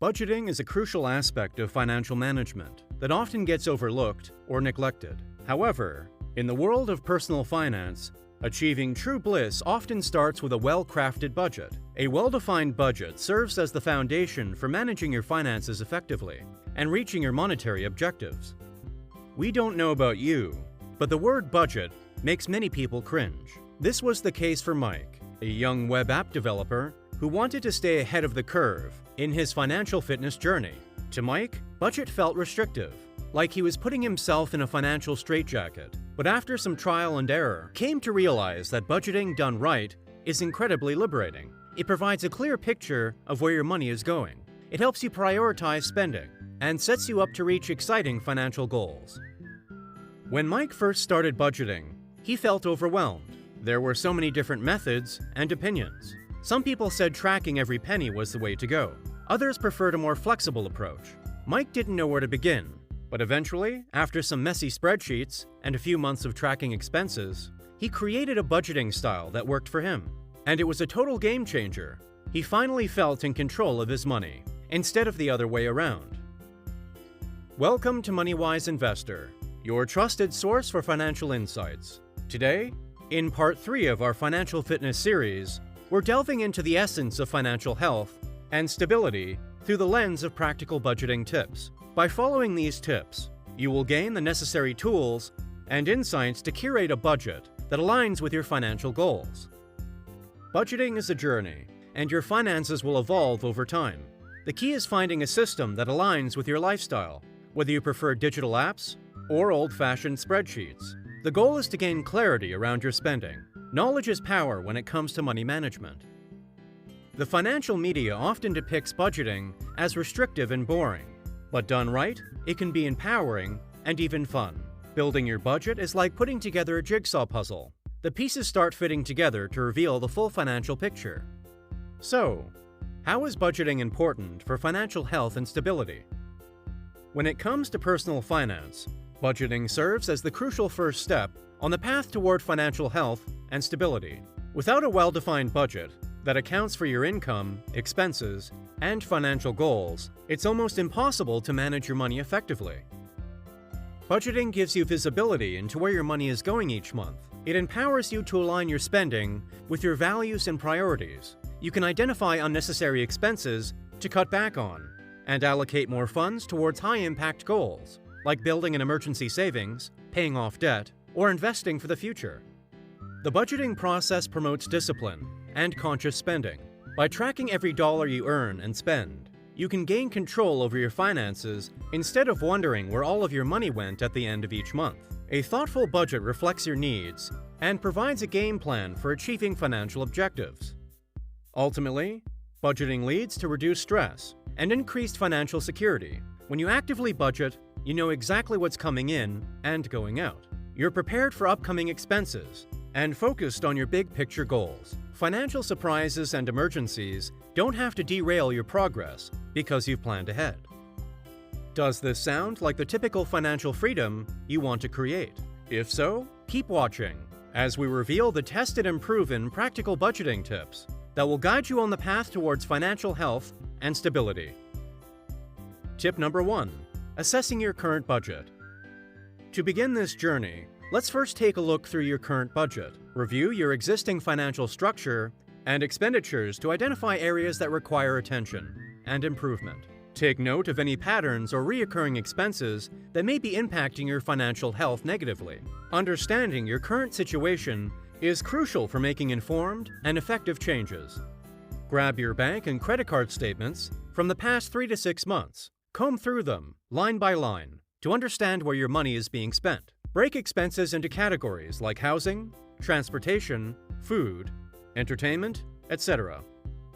Budgeting is a crucial aspect of financial management that often gets overlooked or neglected. However, in the world of personal finance, achieving true bliss often starts with a well-crafted budget. A well-defined budget serves as the foundation for managing your finances effectively and reaching your monetary objectives. We don't know about you, but the word budget makes many people cringe. This was the case for Mike, a young web app developer who wanted to stay ahead of the curve in his financial fitness journey. To Mike, budget felt restrictive, like he was putting himself in a financial straitjacket. But after some trial and error, came to realize that budgeting done right is incredibly liberating. It provides a clear picture of where your money is going. It helps you prioritize spending and sets you up to reach exciting financial goals. When Mike first started budgeting, he felt overwhelmed. There were so many different methods and opinions. Some people said tracking every penny was the way to go. Others preferred a more flexible approach. Mike didn't know where to begin, but eventually, after some messy spreadsheets and a few months of tracking expenses, he created a budgeting style that worked for him. And it was a total game changer. He finally felt in control of his money, instead of the other way around. Welcome to MoneyWise Investor, your trusted source for financial insights. Today, in part 3 of our Financial Fitness series, we're delving into the essence of financial health and stability through the lens of practical budgeting tips. By following these tips, you will gain the necessary tools and insights to curate a budget that aligns with your financial goals. Budgeting is a journey, and your finances will evolve over time. The key is finding a system that aligns with your lifestyle, whether you prefer digital apps or old-fashioned spreadsheets. The goal is to gain clarity around your spending. Knowledge is power when it comes to money management. The financial media often depicts budgeting as restrictive and boring, but done right, it can be empowering and even fun. Building your budget is like putting together a jigsaw puzzle. The pieces start fitting together to reveal the full financial picture. So, how is budgeting important for financial health and stability? When it comes to personal finance, budgeting serves as the crucial first step on the path toward financial health and stability. Without a well-defined budget that accounts for your income, expenses, and financial goals, it's almost impossible to manage your money effectively. Budgeting gives you visibility into where your money is going each month. It empowers you to align your spending with your values and priorities. You can identify unnecessary expenses to cut back on and allocate more funds towards high-impact goals, like building an emergency savings, paying off debt, or investing for the future. The budgeting process promotes discipline and conscious spending. By tracking every dollar you earn and spend, you can gain control over your finances instead of wondering where all of your money went at the end of each month. A thoughtful budget reflects your needs and provides a game plan for achieving financial objectives. Ultimately, budgeting leads to reduced stress and increased financial security. When you actively budget, you know exactly what's coming in and going out. You're prepared for upcoming expenses and focused on your big picture goals. Financial surprises and emergencies don't have to derail your progress because you've planned ahead. Does this sound like the typical financial freedom you want to create? If so, keep watching as we reveal the tested and proven practical budgeting tips that will guide you on the path towards financial health and stability. Tip number 1. Assessing your current budget. To begin this journey, let's first take a look through your current budget. Review your existing financial structure and expenditures to identify areas that require attention and improvement. Take note of any patterns or recurring expenses that may be impacting your financial health negatively. Understanding your current situation is crucial for making informed and effective changes. Grab your bank and credit card statements from the past 3 to 6 months. Comb through them, line by line, to understand where your money is being spent. Break expenses into categories like housing, transportation, food, entertainment, etc.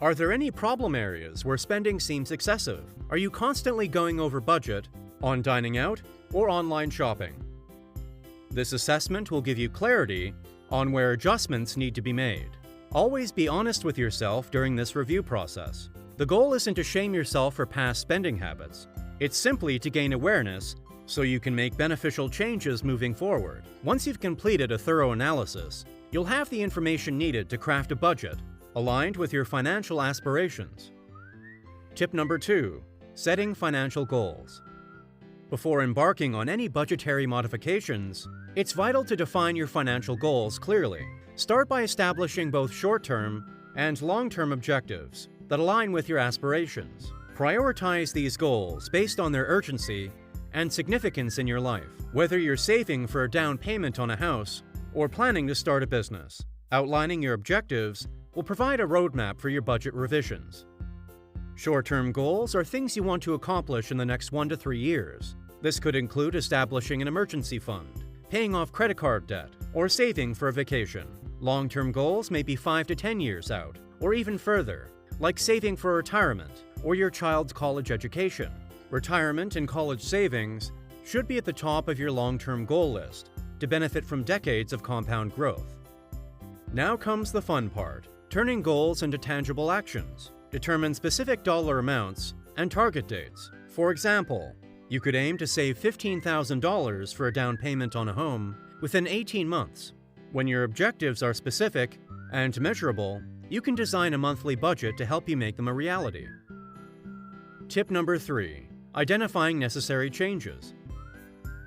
Are there any problem areas where spending seems excessive? Are you constantly going over budget on dining out or online shopping? This assessment will give you clarity on where adjustments need to be made. Always be honest with yourself during this review process. The goal isn't to shame yourself for past spending habits. It's simply to gain awareness so you can make beneficial changes moving forward. Once you've completed a thorough analysis, you'll have the information needed to craft a budget aligned with your financial aspirations. Tip number 2. Setting financial goals. Before embarking on any budgetary modifications, it's vital to define your financial goals clearly. Start by establishing both short-term and long-term objectives that align with your aspirations. Prioritize these goals based on their urgency and significance in your life, whether you're saving for a down payment on a house or planning to start a business. Outlining your objectives will provide a roadmap for your budget revisions. Short-term goals are things you want to accomplish in the next 1 to 3 years. This could include establishing an emergency fund, paying off credit card debt, or saving for a vacation. Long-term goals may be 5 to 10 years out, or even further, like saving for retirement or your child's college education. Retirement and college savings should be at the top of your long-term goal list to benefit from decades of compound growth. Now comes the fun part, turning goals into tangible actions. Determine specific dollar amounts and target dates. For example, you could aim to save $15,000 for a down payment on a home within 18 months. When your objectives are specific and measurable, you can design a monthly budget to help you make them a reality. Tip number 3. Identifying necessary changes.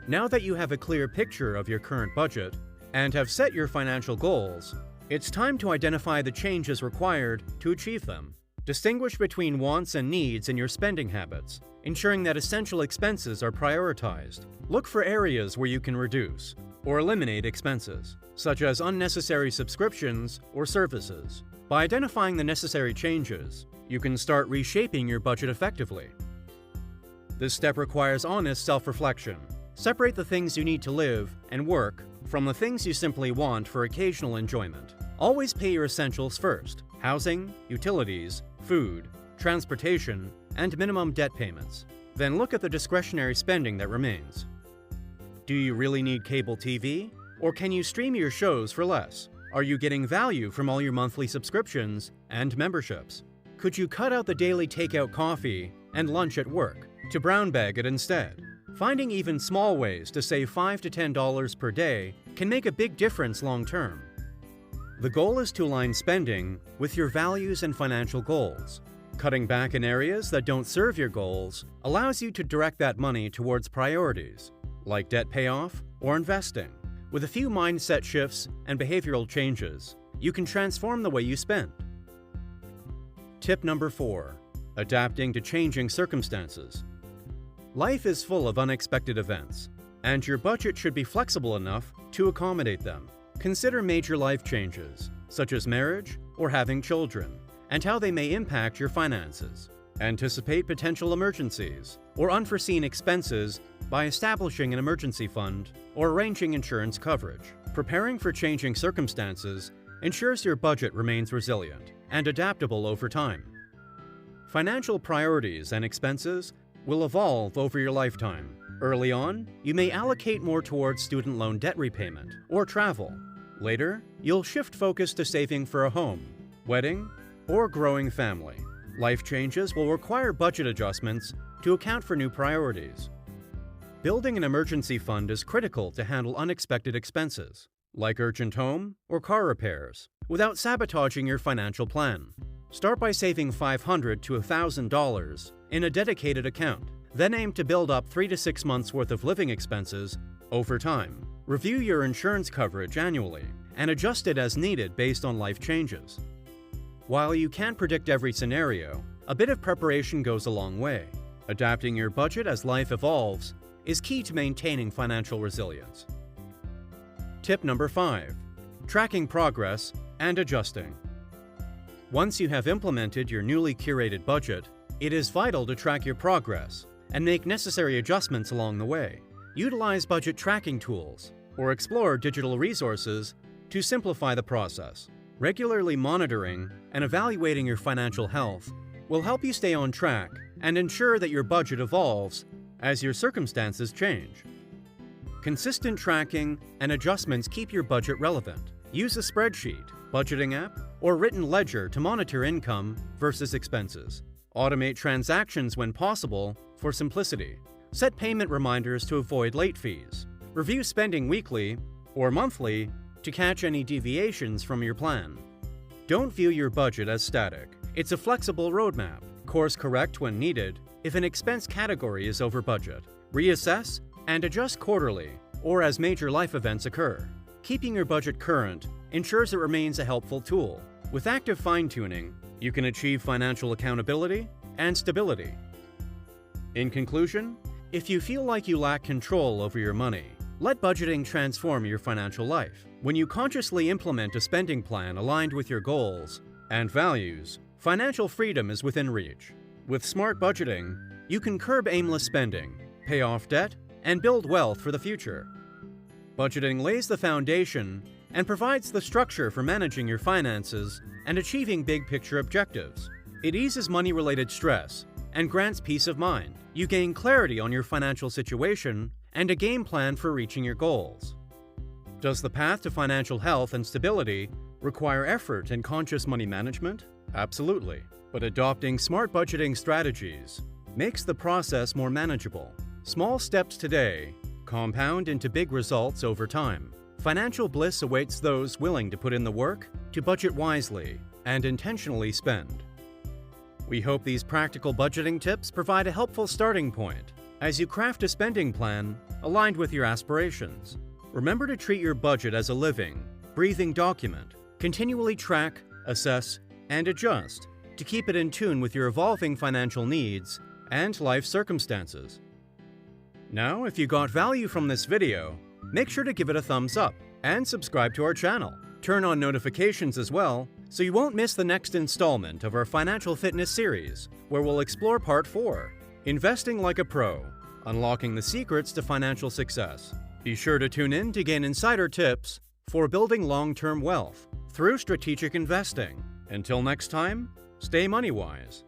Now that you have a clear picture of your current budget and have set your financial goals, it's time to identify the changes required to achieve them. Distinguish between wants and needs in your spending habits, ensuring that essential expenses are prioritized. Look for areas where you can reduce or eliminate expenses, such as unnecessary subscriptions or services. By identifying the necessary changes, you can start reshaping your budget effectively. This step requires honest self-reflection. Separate the things you need to live and work from the things you simply want for occasional enjoyment. Always pay your essentials first: housing, utilities, food, transportation, and minimum debt payments. Then look at the discretionary spending that remains. Do you really need cable TV? Or can you stream your shows for less? Are you getting value from all your monthly subscriptions and memberships? Could you cut out the daily takeout coffee and lunch at work to brown bag it instead? Finding even small ways to save $5 to $10 per day can make a big difference long term. The goal is to align spending with your values and financial goals. Cutting back in areas that don't serve your goals allows you to direct that money towards priorities, like debt payoff or investing. With a few mindset shifts and behavioral changes, you can transform the way you spend. Tip number 4. Adapting to changing circumstances. Life is full of unexpected events, and your budget should be flexible enough to accommodate them. Consider major life changes, such as marriage or having children, and how they may impact your finances. Anticipate potential emergencies or unforeseen expenses by establishing an emergency fund or arranging insurance coverage. Preparing for changing circumstances ensures your budget remains resilient and adaptable over time. Financial priorities and expenses will evolve over your lifetime. Early on, you may allocate more towards student loan debt repayment or travel. Later, you'll shift focus to saving for a home, wedding, or growing family. Life changes will require budget adjustments to account for new priorities. Building an emergency fund is critical to handle unexpected expenses, like urgent home or car repairs, without sabotaging your financial plan. Start by saving $500 to $1,000 in a dedicated account. Then aim to build up 3 to 6 months' worth of living expenses over time. Review your insurance coverage annually and adjust it as needed based on life changes. While you can't predict every scenario, a bit of preparation goes a long way. Adapting your budget as life evolves is key to maintaining financial resilience. Tip number 5. Tracking progress and adjusting. Once you have implemented your newly curated budget, it is vital to track your progress and make necessary adjustments along the way. Utilize budget tracking tools or explore digital resources to simplify the process. Regularly monitoring and evaluating your financial health will help you stay on track and ensure that your budget evolves as your circumstances change. Consistent tracking and adjustments keep your budget relevant. Use a spreadsheet, budgeting app, or written ledger to monitor income versus expenses. Automate transactions when possible for simplicity. Set payment reminders to avoid late fees. Review spending weekly or monthly to catch any deviations from your plan. Don't view your budget as static. It's a flexible roadmap. course correct when needed if an expense category is over budget. Reassess and adjust quarterly or as major life events occur. Keeping your budget current ensures it remains a helpful tool. With active fine-tuning, you can achieve financial accountability and stability. In conclusion, if you feel like you lack control over your money, let budgeting transform your financial life. When you consciously implement a spending plan aligned with your goals and values, financial freedom is within reach. With smart budgeting, you can curb aimless spending, pay off debt, and build wealth for the future. Budgeting lays the foundation and provides the structure for managing your finances and achieving big-picture objectives. It eases money-related stress and grants peace of mind. You gain clarity on your financial situation and a game plan for reaching your goals. Does the path to financial health and stability require effort and conscious money management? Absolutely. But adopting smart budgeting strategies makes the process more manageable. Small steps today compound into big results over time. Financial bliss awaits those willing to put in the work to budget wisely and intentionally spend. We hope these practical budgeting tips provide a helpful starting point as you craft a spending plan aligned with your aspirations. Remember to treat your budget as a living, breathing document. Continually track, assess, and adjust to keep it in tune with your evolving financial needs and life circumstances. Now, if you got value from this video, make sure to give it a thumbs up and subscribe to our channel. Turn on notifications as well so you won't miss the next installment of our Financial Fitness series, where we'll explore Part 4, Investing Like a Pro, Unlocking the Secrets to Financial Success. Be sure to tune in to gain insider tips for building long-term wealth through strategic investing. Until next time, stay money-wise.